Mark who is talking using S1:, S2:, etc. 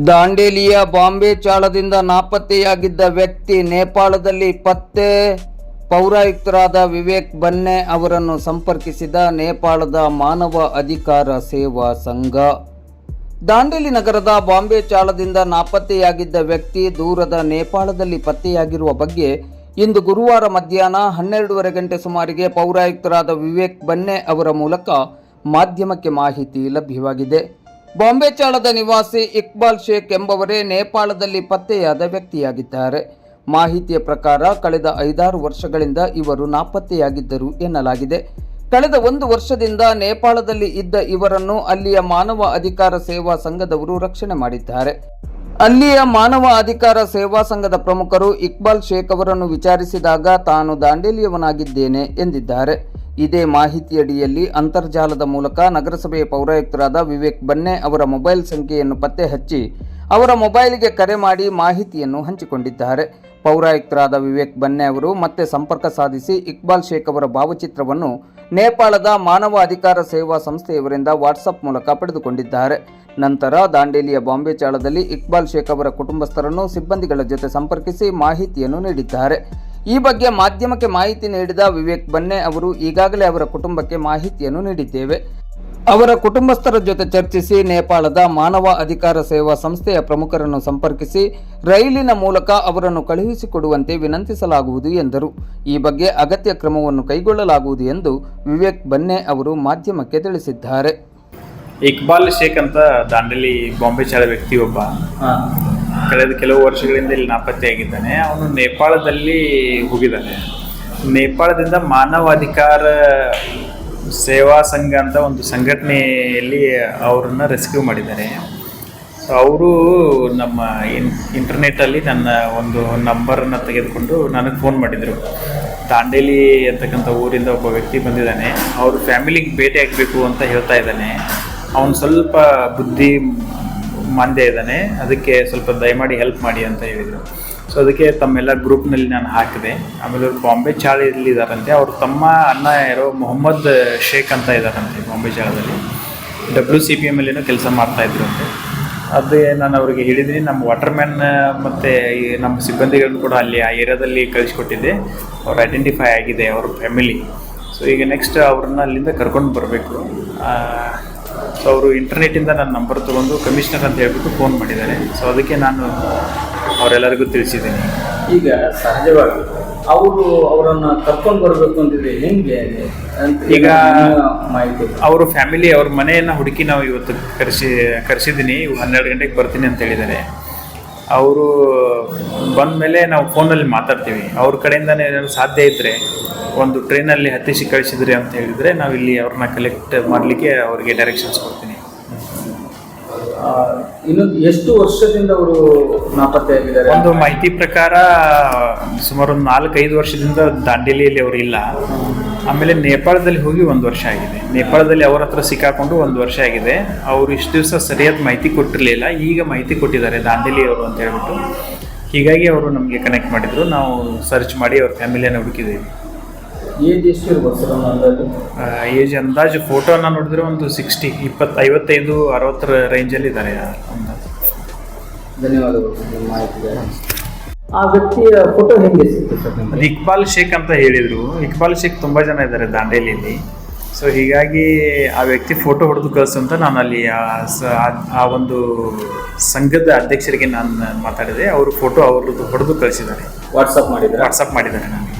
S1: ದಾಂಡೇಲಿಯ ಬಾಂಬೆ ಚಾಳದಿಂದ ನಾಪತ್ತೆಯಾಗಿದ್ದ ವ್ಯಕ್ತಿ ನೇಪಾಳದಲ್ಲಿ ಪತ್ತೆ. ಪೌರಾಯುಕ್ತರಾದ ವಿವೇಕ್ ಬನ್ನೆ ಅವರನ್ನು ಸಂಪರ್ಕಿಸಿದ ನೇಪಾಳದ ಮಾನವ ಅಧಿಕಾರ ಸೇವಾ ಸಂಘ. ದಾಂಡೇಲಿ ನಗರದ ಬಾಂಬೆ ಚಾಳದಿಂದ ನಾಪತ್ತೆಯಾಗಿದ್ದ ವ್ಯಕ್ತಿ ದೂರದ ನೇಪಾಳದಲ್ಲಿ ಪತ್ತೆಯಾಗಿರುವ ಬಗ್ಗೆ ಇಂದು ಗುರುವಾರ ಮಧ್ಯಾಹ್ನ 12:30 ಗಂಟೆ ಸುಮಾರಿಗೆ ಪೌರಾಯುಕ್ತರಾದ ವಿವೇಕ್ ಬನ್ನೆ ಅವರ ಮೂಲಕ ಮಾಧ್ಯಮಕ್ಕೆ ಮಾಹಿತಿ ಲಭ್ಯವಾಗಿದೆ. ಬಾಂಬೆ ಚಾಳದ ನಿವಾಸಿ ಇಕ್ಬಾಲ್ ಶೇಖ್ ಎಂಬವರೇ ನೇಪಾಳದಲ್ಲಿ ಪತ್ತೆಯಾದ ವ್ಯಕ್ತಿಯಾಗಿದ್ದಾರೆ. ಮಾಹಿತಿಯ ಪ್ರಕಾರ ಕಳೆದ 5-6 ವರ್ಷಗಳಿಂದ ಇವರು ನಾಪತ್ತೆಯಾಗಿದ್ದರು ಎನ್ನಲಾಗಿದೆ. ಕಳೆದ 1 ವರ್ಷದಿಂದ ನೇಪಾಳದಲ್ಲಿ ಇದ್ದ ಇವರನ್ನು ಅಲ್ಲಿಯ ಮಾನವ ಅಧಿಕಾರ ಸೇವಾ ಸಂಘದವರು ರಕ್ಷಣೆ ಮಾಡಿದ್ದಾರೆ. ಅಲ್ಲಿಯ ಮಾನವ ಅಧಿಕಾರ ಸೇವಾ ಸಂಘದ ಪ್ರಮುಖರು ಇಕ್ಬಾಲ್ ಶೇಖ್ ಅವರನ್ನು ವಿಚಾರಿಸಿದಾಗ ತಾನು ದಾಂಡೇಲಿಯವನಾಗಿದ್ದೇನೆ ಎಂದಿದ್ದಾರೆ. ಇದೇ ಮಾಹಿತಿಯಡಿಯಲ್ಲಿ ಅಂತರ್ಜಾಲದ ಮೂಲಕ ನಗರಸಭೆಯ ಪೌರಾಯುಕ್ತರಾದ ವಿವೇಕ್ ಬನ್ನೆ ಅವರ ಮೊಬೈಲ್ ಸಂಖ್ಯೆಯನ್ನು ಪತ್ತೆ ಹಚ್ಚಿ ಅವರ ಮೊಬೈಲ್ಗೆ ಕರೆ ಮಾಡಿ ಮಾಹಿತಿಯನ್ನು ಹಂಚಿಕೊಂಡಿದ್ದಾರೆ. ಪೌರಾಯುಕ್ತರಾದ ವಿವೇಕ್ ಬನ್ನೆ ಅವರು ಮತ್ತೆ ಸಂಪರ್ಕ ಸಾಧಿಸಿ ಇಕ್ಬಾಲ್ ಶೇಖ್ ಅವರ ಭಾವಚಿತ್ರವನ್ನು ನೇಪಾಳದ ಮಾನವ ಅಧಿಕಾರ ಸೇವಾ ಸಂಸ್ಥೆಯವರಿಂದ ವಾಟ್ಸಪ್ ಮೂಲಕ ಪಡೆದುಕೊಂಡಿದ್ದಾರೆ. ನಂತರ ದಾಂಡೇಲಿಯ ಬಾಂಬೆ ಚಾಳದಲ್ಲಿ ಇಕ್ಬಾಲ್ ಶೇಖ್ ಅವರ ಕುಟುಂಬಸ್ಥರನ್ನು ಸಿಬ್ಬಂದಿಗಳ ಜೊತೆ ಸಂಪರ್ಕಿಸಿ ಮಾಹಿತಿಯನ್ನು ನೀಡಿದ್ದಾರೆ. ಈ ಬಗ್ಗೆ ಮಾಧ್ಯಮಕ್ಕೆ ಮಾಹಿತಿ ನೀಡಿದ ವಿವೇಕ್ ಬನ್ನೆ ಅವರು ಈಗಾಗಲೇ ಅವರ ಕುಟುಂಬಕ್ಕೆ ಮಾಹಿತಿಯನ್ನು ನೀಡಿದ್ದೇವೆ. ಅವರ ಕುಟುಂಬಸ್ಥರ ಜೊತೆ ಚರ್ಚಿಸಿ ನೇಪಾಳದ ಮಾನವ ಅಧಿಕಾರ ಸೇವಾ ಸಂಸ್ಥೆಯ ಪ್ರಮುಖರನ್ನು ಸಂಪರ್ಕಿಸಿ ರೈಲಿನ ಮೂಲಕ ಅವರನ್ನು ಕಳುಹಿಸಿಕೊಡುವಂತೆ ವಿನಂತಿಸಲಾಗುವುದು ಎಂದರು. ಈ ಬಗ್ಗೆ ಅಗತ್ಯ ಕ್ರಮವನ್ನು ಕೈಗೊಳ್ಳಲಾಗುವುದು ಎಂದು ವಿವೇಕ್ ಬನ್ನೆ ಅವರು ಮಾಧ್ಯಮಕ್ಕೆ ತಿಳಿಸಿದ್ದಾರೆ.
S2: ಇಕ್ಬಾಲ್ ಶೇಖ್ ಅಂತ ದಾಂಡೇಲಿ ಬಾಂಬೆ ಚಾಳ ವ್ಯಕ್ತಿ ಒಬ್ಬ ಕಳೆದ ಕೆಲವು ವರ್ಷಗಳಿಂದ ಇಲ್ಲಿ ನಾಪತ್ತೆಯಾಗಿದ್ದಾನೆ. ಅವನು ನೇಪಾಳದಲ್ಲಿ ಹೋಗಿದ್ದಾನೆ. ನೇಪಾಳದಿಂದ ಮಾನವ ಅಧಿಕಾರ ಸೇವಾ ಸಂಘ ಅಂತ ಒಂದು ಸಂಘಟನೆಯಲ್ಲಿ ಅವ್ರನ್ನ ರೆಸ್ಕ್ಯೂ ಮಾಡಿದ್ದಾರೆ. ಸೊ ಅವರು ನಮ್ಮ ಇಂಟರ್ನೆಟ್ಟಲ್ಲಿ ನನ್ನ ಒಂದು ನಂಬರನ್ನು ತೆಗೆದುಕೊಂಡು ನನಗೆ ಫೋನ್ ಮಾಡಿದರು. ದಾಂಡೇಲಿ ಅಂತಕ್ಕಂಥ ಊರಿಂದ ಒಬ್ಬ ವ್ಯಕ್ತಿ ಬಂದಿದ್ದಾನೆ, ಅವ್ರ ಫ್ಯಾಮಿಲಿಗೆ ಭೇಟಿ ಆಗಬೇಕು ಅಂತ ಹೇಳ್ತಾ ಇದ್ದಾನೆ. ಅವನು ಸ್ವಲ್ಪ ಬುದ್ಧಿ ಮಾಂದ್ಯ ಇದ್ದಾನೆ, ಅದಕ್ಕೆ ಸ್ವಲ್ಪ ದಯಮಾಡಿ ಹೆಲ್ಪ್ ಮಾಡಿ ಅಂತ ಹೇಳಿದರು. ಸೊ ಅದಕ್ಕೆ ತಮ್ಮೆಲ್ಲ ಗ್ರೂಪ್ನಲ್ಲಿ ನಾನು ಹಾಕಿದೆ. ಆಮೇಲೆ ಅವ್ರು ಬಾಂಬೆ ಚಾಳದಲ್ಲಿ ಇದ್ದಾರಂತೆ. ಅವ್ರ ತಮ್ಮ ಅಣ್ಣ ಯಾರೋ ಮೊಹಮ್ಮದ್ ಶೇಖ್ ಅಂತ ಇದ್ದಾರಂತೆ. ಬಾಂಬೆ ಚಾಳದಲ್ಲಿ WCPM ಅಲ್ಲಿನೂ ಕೆಲಸ ಮಾಡ್ತಾಯಿದ್ರು ಅಂತೆ. ಅದೇ ನಾನು ಅವ್ರಿಗೆ ಹೇಳಿದ್ದೀನಿ, ನಮ್ಮ ವಾಟರ್ಮ್ಯಾನ್ ಮತ್ತು ಈ ನಮ್ಮ ಸಿಬ್ಬಂದಿಗಳನ್ನು ಕೂಡ ಅಲ್ಲಿ ಆ ಏರಿಯಾದಲ್ಲಿ ಕಳಿಸ್ಕೊಟ್ಟಿದ್ದೆ. ಅವ್ರು ಐಡೆಂಟಿಫೈ ಆಗಿದೆ ಅವ್ರ ಫ್ಯಾಮಿಲಿ. ಸೊ ಈಗ ನೆಕ್ಸ್ಟ್ ಅವ್ರನ್ನ ಅಲ್ಲಿಂದ ಕರ್ಕೊಂಡು ಬರಬೇಕು. ಸೊ ಅವರು ಇಂಟರ್ನೆಟ್ಟಿಂದ ನನ್ನ ನಂಬರ್ ತೊಗೊಂಡು ಕಮಿಷನರ್ ಅಂತ ಹೇಳ್ಬಿಟ್ಟು ಫೋನ್ ಮಾಡಿದ್ದಾರೆ. ಸೊ ಅದಕ್ಕೆ ನಾನು ಅವರೆಲ್ಲರಿಗೂ ತಿಳಿಸಿದ್ದೀನಿ.
S3: ಈಗ ಸಹಜವಾಗಿ ಅವರನ್ನು ಕರ್ಕೊಂಡು ಬರಬೇಕು ಅಂತಿದ್ರೆ ಹೆಂಗೆ
S2: ಈಗ
S3: ಮಾಹಿತಿ
S2: ಅವರು ಫ್ಯಾಮಿಲಿ ಅವ್ರ ಮನೆಯನ್ನು ಹುಡುಕಿ ನಾವು ಇವತ್ತು ಕರೆಸಿದ್ದೀನಿ. 12 ಗಂಟೆಗೆ ಬರ್ತೀನಿ ಅಂತ ಹೇಳಿದ್ದಾರೆ. ಅವರು ಬಂದ ಮೇಲೆ ನಾವು ಫೋನಲ್ಲಿ ಮಾತಾಡ್ತೀವಿ. ಅವ್ರ ಕಡೆಯಿಂದನೇ ಏನಾದ್ರು ಸಾಧ್ಯ ಇದ್ದರೆ ಒಂದು ಟ್ರೈನಲ್ಲಿ ಹತ್ತಿಸಿ ಕಳಿಸಿದ್ರಿ ಅಂತ ಹೇಳಿದರೆ ನಾವು ಇಲ್ಲಿ ಅವ್ರನ್ನ ಕಲೆಕ್ಟ್ ಮಾಡಲಿಕ್ಕೆ ಅವರಿಗೆ ಡೈರೆಕ್ಷನ್ಸ್ ಕೊಡ್ತೀನಿ.
S3: ಇನ್ನೊಂದು ಎಷ್ಟು ವರ್ಷದಿಂದ ಅವರು ನಾಪತ್ತೆಯಾಗಿದ್ದಾರೆ?
S2: ಒಂದು ಮಾಹಿತಿ ಪ್ರಕಾರ ಸುಮಾರು ಒಂದು 4-5 ವರ್ಷದಿಂದ ದಾಂಡೇಲಿಯಲ್ಲಿ ಅವರು ಇಲ್ಲ. ಆಮೇಲೆ ನೇಪಾಳದಲ್ಲಿ ಹೋಗಿ 1 ವರ್ಷ ಆಗಿದೆ. ನೇಪಾಳದಲ್ಲಿ ಅವ್ರ ಹತ್ರ ಸಿಕ್ಕಾಕೊಂಡು 1 ವರ್ಷ ಆಗಿದೆ. ಅವರು ಇಷ್ಟು ದಿವಸ ಸರಿಯಾದ ಮಾಹಿತಿ ಕೊಟ್ಟಿರಲಿಲ್ಲ, ಈಗ ಮಾಹಿತಿ ಕೊಟ್ಟಿದ್ದಾರೆ ದಾಂಡೇಲಿ ಅವರು ಅಂತ ಹೇಳ್ಬಿಟ್ಟು. ಹೀಗಾಗಿ ಅವರು ನಮಗೆ ಕನೆಕ್ಟ್ ಮಾಡಿದರು. ನಾವು ಸರ್ಚ್ ಮಾಡಿ ಅವ್ರ ಫ್ಯಾಮಿಲಿಯನ್ನು ಹುಡುಕಿದ್ದೀವಿ.
S3: ಏಜ್ ಎಷ್ಟು ಇರ್ಬೋದು ಸರ್ ಅಂದಾಜು?
S2: ಏಜ್ ಅಂದಾಜು ಫೋಟೋನ ನೋಡಿದ್ರೆ ಒಂದು 60, 55, 60 ರೇಂಜಲ್ಲಿ ಇದ್ದಾರೆ.
S3: ಧನ್ಯವಾದಗಳು ಮಾಹಿತಿಗೆ. ಆ ವ್ಯಕ್ತಿಯ ಫೋಟೋ ಹೆಂಗೆ ಸಿಕ್ತು ಸರ್?
S2: ಇಕ್ಬಾಲ್ ಶೇಖ್ ಅಂತ ಹೇಳಿದರು. ಇಕ್ಬಾಲ್ ಶೇಖ್ ತುಂಬ ಜನ ಇದ್ದಾರೆ ದಾಂಡೇಲಿಯಲ್ಲಿ. ಸೊ ಹೀಗಾಗಿ ಆ ವ್ಯಕ್ತಿ ಫೋಟೋ ಹೊಡೆದು ಕಳಿಸು ಅಂತ ನಾನು ಅಲ್ಲಿ ಆ ಒಂದು ಸಂಘದ ಅಧ್ಯಕ್ಷರಿಗೆ ನಾನು ಮಾತಾಡಿದೆ. ಅವರು ಫೋಟೋ ಅವ್ರದ್ದು ಹೊಡೆದು ಕಳಿಸಿದ್ದಾರೆ.
S3: ವಾಟ್ಸಪ್ ಮಾಡಿದ್ದಾರೆ
S2: ನನಗೆ.